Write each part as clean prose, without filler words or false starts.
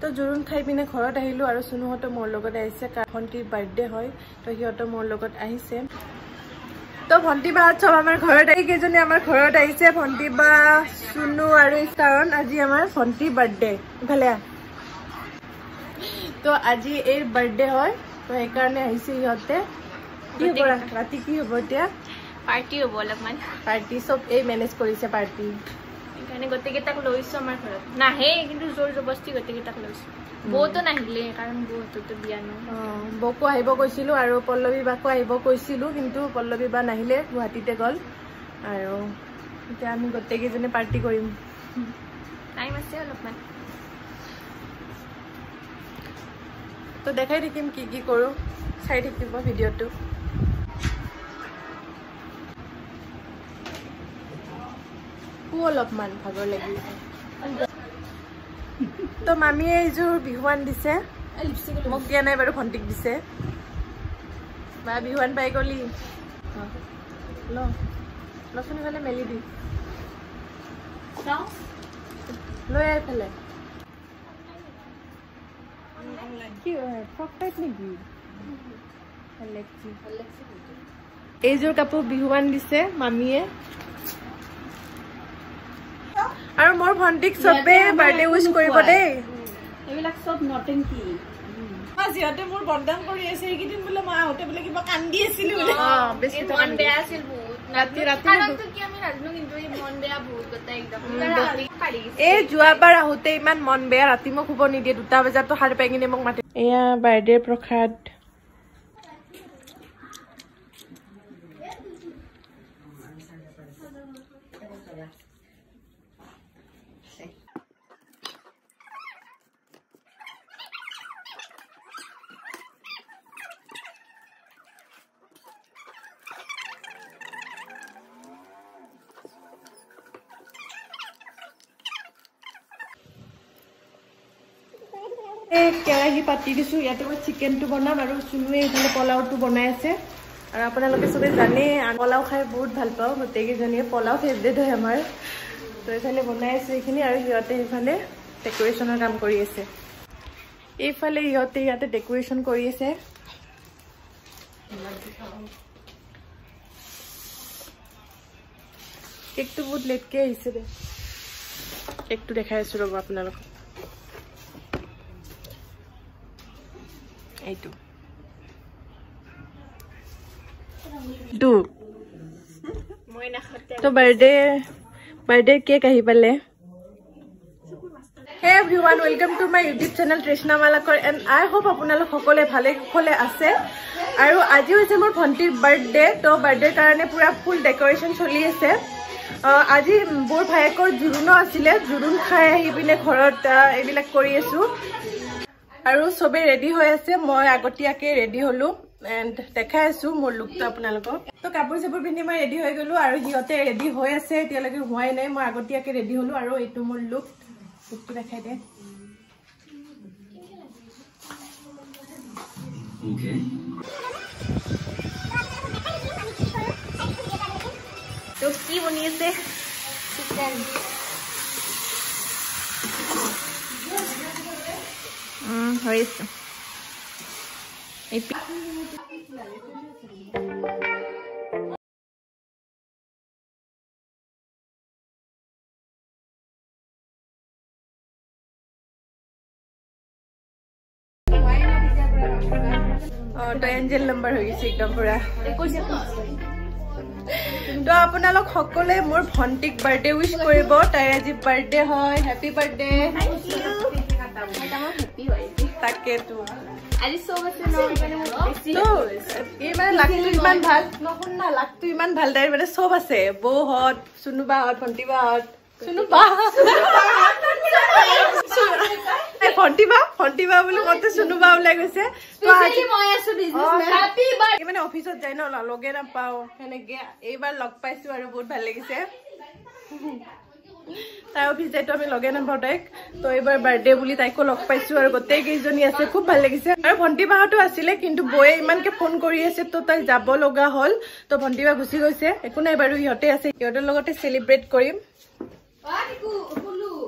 তো জোৰোণ খাই পিনে ঘৰত আহিলোঁ আৰু চুনুহঁতো মোৰ লগত আহিছে ভণ্টিৰ বাৰ্থডে হয় তো সিহঁতো মোৰ লগত আহিছে তো ভণ্টি বাহঁত চব আমাৰ ঘৰত আহি কেইজনী আমাৰ ঘৰত আহিছে ভণ্টি বা চুনু আৰু কাৰণ আজি আমাৰ ভণ্টিৰ বাৰ্থডে ইফালে তো আজি এই বাৰ্থডে হয় তো সেইকাৰণে আহিছে সিহঁতে কি হ'ব ৰাতি কি হ'ব এতিয়া পাৰ্টি হ'ব অলপমান পাৰ্টি চব এই মেনেজ কৰিছে পাৰ্টি সেইকাৰণে গোটেইকেইটাক লৈছোঁ আমাৰ ঘৰত নাহে কিন্তু জোৰ জবস্তি গোটেইকেইটাক লৈছোঁ বৌতো নাহিলে কাৰণ বৌহঁততো বিয়া ন বৌকো আহিব কৈছিলোঁ আৰু পল্লৱী বাকো আহিব কৈছিলোঁ কিন্তু পল্লৱী বা নাহিলে গুৱাহাটীতে গ'ল আৰু এতিয়া আমি গোটেইকেইজনে পাৰ্টি কৰিম টাইম আছে অলপমান তো দেখাই থাকিম কি কি কৰোঁ চাই থাকিব ভিডিঅ'টো অলপমান ভাগৰ লাগিছে তো মামীয়ে এইযোৰ বিহুৱান দিছে মোক দিয়া নাই বাৰু ভণ্টিক দিছে বা বিহুৱান পাই গলি লচোন ইফালে মেলি দি লৈ আইফালে কি ফ্ৰক টাইপ নেকি এইযোৰ কাপোৰ বিহুৱান দিছে মামীয়ে আৰু মোৰ ভণ্টিক চবে বাৰ্থডে উইশ কৰিব দেই এইবিলাক চব নটেংকি যিহঁতে মোৰ বদনাম কৰি আছে সেইকেইদিন বোলে মই আহোঁতে বোলে কিবা কান্দি আছিলো মন বেয়া আছিল বহুত কাৰণটো কি আমি নাজানো কিন্তু এই মন বেয়া বহুত গোটেই একদম এই যোৱাবাৰ আহোঁতে ইমান মন বেয়া ৰাতি মোক শুব নিদিয়ে 2টা বজাতো সাৰ পাই কিনে মোক মাতে এয়া বাৰ্থডে প্ৰসাদ কেৰাহী পাতি দিছোঁ ইয়াতে মই চিকেনটো বনাম আৰু চুনুৱে এইফালে পোলাওটো বনাই আছে আৰু আপোনালোকে চবে জানে পোলাও খাই বহুত ভাল পাওঁ গোটেইকেইজনীয়ে পোলাও ফেভৰেট হয় আমাৰ তো এইফালে বনাই আছে এইখিনি আৰু সিহঁতে এইফালে ডেকৰেশ্যনৰ কাম কৰি আছে এইফালে সিহঁতে ইয়াতে ডেকৰেশ্যন কৰি আছে কেকটো বহুত লেটকৈ আহিছে দে কেকটো দেখাই আছোঁ ৰ'ব আপোনালোকক এইটো মই নাখাতে তো বাৰ্থডে কেক আহি পালে Hey everyone, welcome to my YouTube channel Trishna Malakar and I hope আপোনালোক সকলে ভালে কুশলে আছে আৰু আজি হৈছে মোৰ ভণ্টিৰ বাৰ্থডে তো বাৰ্থডে কাৰণে পুৰা ফুল ডেকৰেশ্যন চলি আছে আজি বৰ ভায়েকৰ জোৰোণো আছিলে জোৰোণ খাই আহি পিনে ঘৰত এইবিলাক কৰি আছো আৰু সবে ৰেডি হৈ আছে মই আগতীয়াকে ৰেডি হলো এন্ড দেখাই আছো মোৰ লুকটো আপোনালোকক তো কাপোৰ চাপোৰ পিন্ধি মই ৰেডি হৈ গলো আৰু হিয়তে ৰেডি হৈ আছে এতিয়ালৈকে হোৱাই নাই মই আগতীয়াকে ৰেডি হলো আৰু এইটো মোৰ লুকটো দেখাই দে Okay. তো কি বনি আছে চিকেন হয়েছে এই तो एंजल नंबर हो गई एकदम पूरा तो আপোনালোক সকলে মোৰ ভণ্টিক বাৰ্থডে উইশ কৰিব তাই আজি বাৰ্থডে হয় হ্যাপি বাৰ্থডে তাকে তো আজি সব আছে ন মানে বেছি এই মানে লাগটো ইমান ভাল নহন না লাগটো ইমান ভাল তাই মানে সব আছে বৌ হট সুনুবা হট ভণ্টি বা হট সুনুবা ভণ্টি বা বুলি মতে সুনুবা ওলাই গৈছে মই আছো বিজনেসম্যান হ্যাপি বাৰ্থডে মানে অফিসত যাই ন লগে না পাও হেনেকে এইবাৰ লগ পাইছো আৰু বহুত ভাল লাগিছে তাই অফিস যাইতো আমি লগে না পাও তাইক তো এইবাৰ বাৰ্থডে বুলি তাইকো লগ পাইছো আৰু গোটেই কেইজনী আছে খুব ভাল লাগিছে আৰু ভণ্টি বাহঁতো আছিলে কিন্তু বয়ে ইমানকে ফোন কৰি আছে তো তাই যাব লগা হল তো ভণ্টি বা গুচি গৈছে একো নাই বাৰু ইহঁতে আছে ইহঁতৰ লগতে সেলিব্ৰেট কৰিম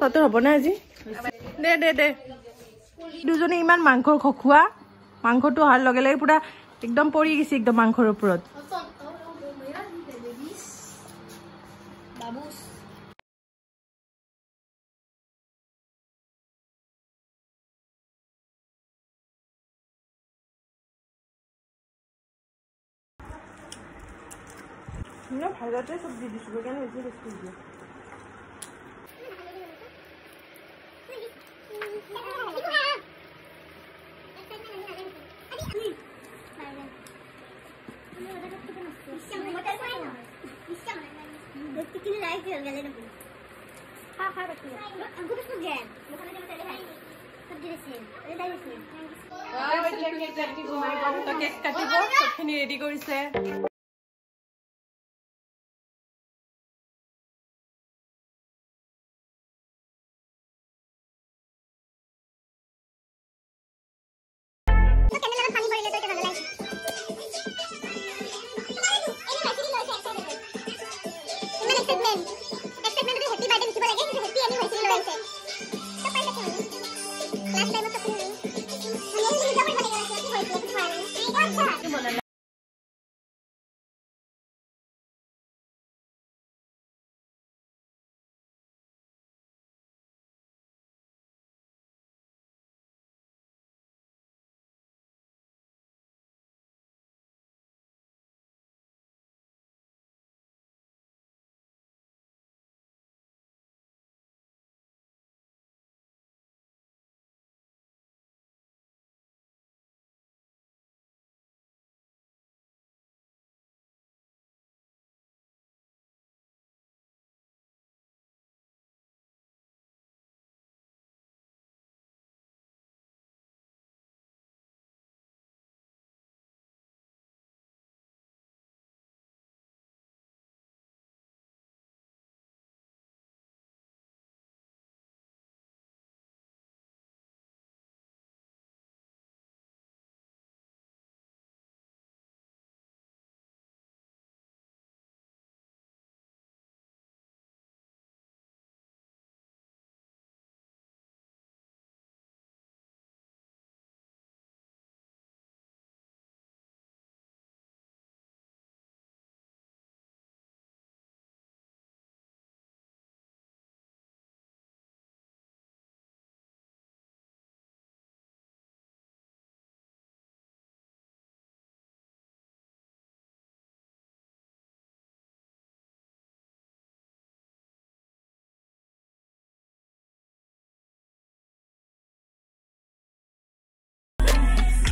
ততো হ'ব না আজি দে দুজনে ইমান মাংসৰ খখুৱা মাংসটো অহাৰ লগে লগে পুৰা একদম পৰি গৈছে একদম মাংসৰ ওপৰত ভাজতে চব দি দিছো কেন বেছি বস্তু দিছো ৰেডি কৰিছে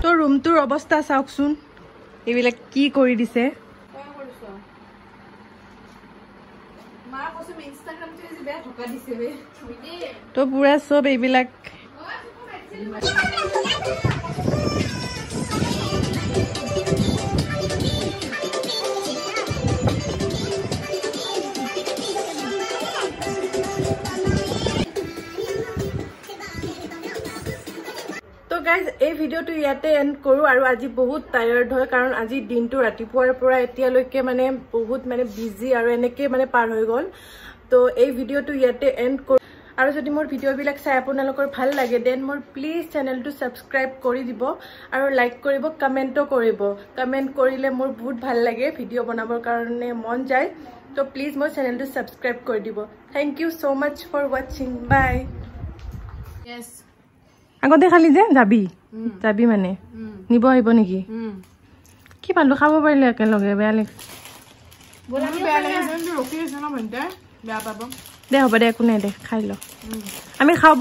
তো ৰুমটোৰ অৱস্থা চাওকচোন এইবিলাক কি কৰি দিছে তো পুৰা সব এইবিলাক गाइज এই ভিডিওটো ইয়াতে এন্ড কৰো আৰু আজি বহুত টায়াৰ্ড হয় কাৰণ আজি দিনটো ৰাতিপুৱাৰ পৰা এতিয়ালৈকে মানে বহুত মানে বিজি আৰু এনেকে মানে পাৰ হৈ গল তো এই ভিডিওটো ইয়াতে এন্ড কৰো আৰু যদি মোৰ ভিডিওবিলাক চাই আপোনালোকৰ ভাল লাগে দেন মোৰ প্লিজ চেনেলটো সাবস্ক্ৰাইব কৰি দিব আৰু লাইক কৰিব কমেন্টও কৰিব কমেন্ট কৰিলে মোৰ বহুত ভাল লাগে ভিডিও বনাবৰ কাৰণে মন যায় তো প্লিজ মোৰ চেনেলটো সাবস্ক্ৰাইব কৰি দিব thank you so much for watching bye Yes. আগতে খালি যে যাবি মানে নিব আহিব নেকি কি পালো খাব পাৰিলে একেলগে বেয়া লাগিছে দে হ'ব দে একো নাই দে খাই ল আমি খাব